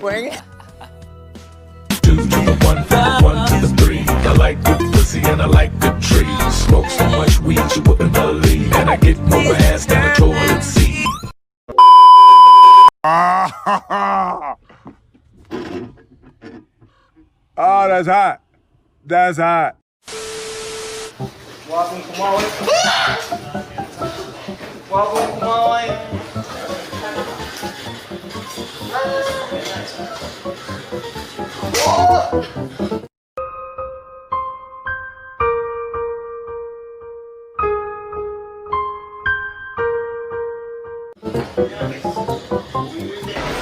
Twing. 2 to the 1, from the 1 to the 3. I like good pussy and I like good trees. Smoke so much weed you wouldn't believe, and I get more ass than a toilet seat. Oh, that's hot. That's hot.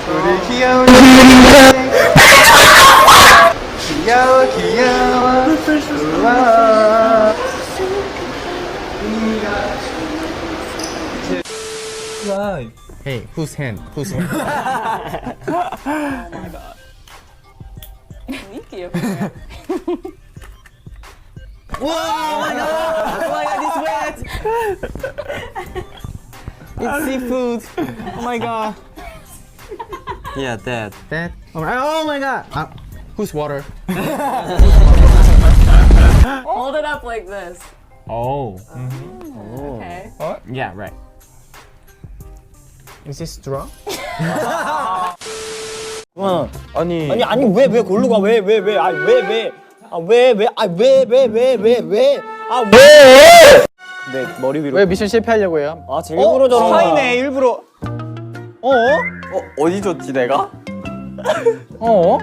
우리 귀여운 귀여워 귀여워 우와. Hey, whose hand? Whose hand? Oh my god, it's wet! It's seafood. Oh my god. Yeah, that. That? Oh my god! Whose water? Hold it up like this. Oh. Okay. Yeah, right. Is this straw? 아니 왜 골로 가? 왜? 아 왜? 아 왜? 아 왜? 아 왜? 네, 머리 위로. 왜 미션 실패하려고 해요? 아, 일부러 저런 거야. 스파이네, 일부러. 어디 줬지 내가? 어?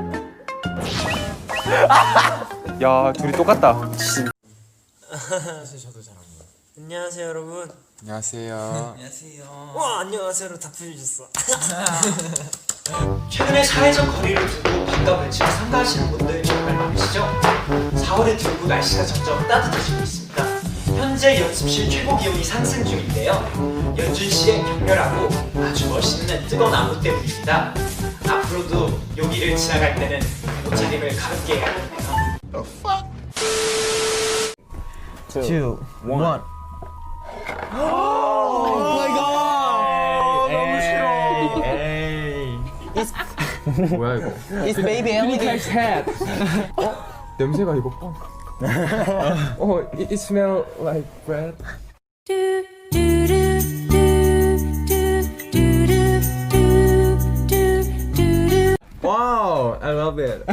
야, 둘이 똑같다. 안녕하세요 여러분. 안녕하세요. 와 안녕하세요로 답변해주셨어. 최근에 사회적 거리를 두고 반가 벌칙을 삼가하시는 분들 정말 많으시죠? 4월에 들고 날씨가 점점 따뜻해지고 있습니다. 현재 연습실 최고 기온이 상승 중인데요. 연준 씨의 격렬하고 아주 멋있는 뜨거운 안무 때문입니다. 앞으로도 여기를 지나갈 때는 옷차림을 가볍게 해야겠네요. 2, 1. 뭐야 이거? It's baby alligator. head. 냄새가 이거 뻥. it smell like bread. Wow, I love it.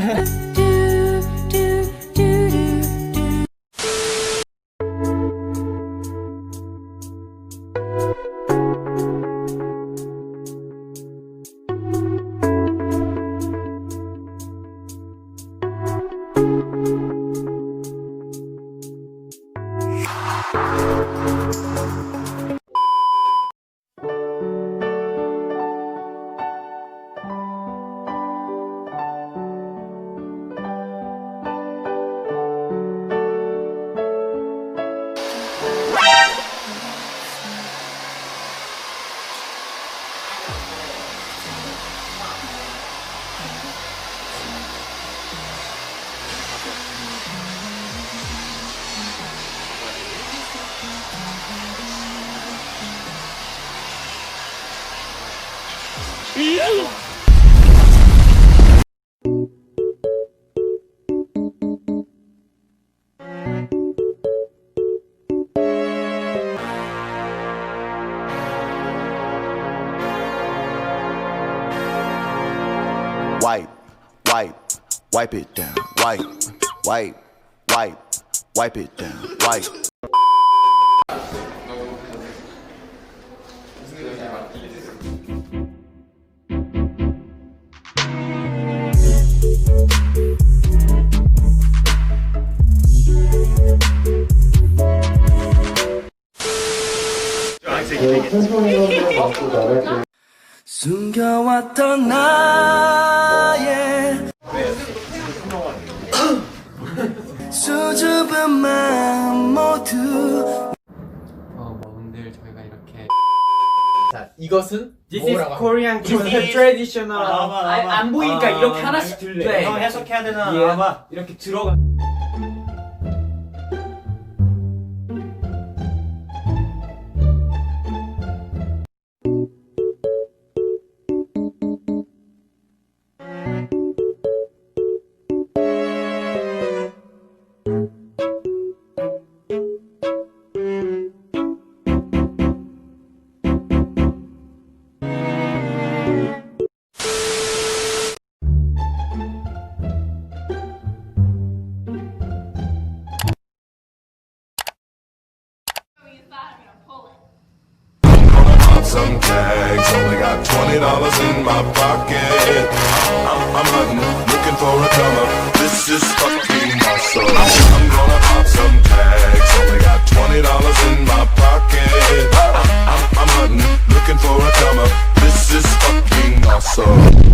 Wipe it down. Wipe it down. Wipe. 숨겨왔던 나의 수줍은 마음 모두. 오늘 저희가 이렇게 자, 이것은 This is Korean traditional. 안 보이니까 이렇게 하나씩 들래. 형 해석해야 되나? 아마 이렇게 들어가. some tags. Only got $20 in my pocket. I'm hunting, looking for a come up. This is fucking awesome. I'm gonna pop some tags. Only got $20 in my pocket. I'm hunting, looking for a come up. This is fucking awesome.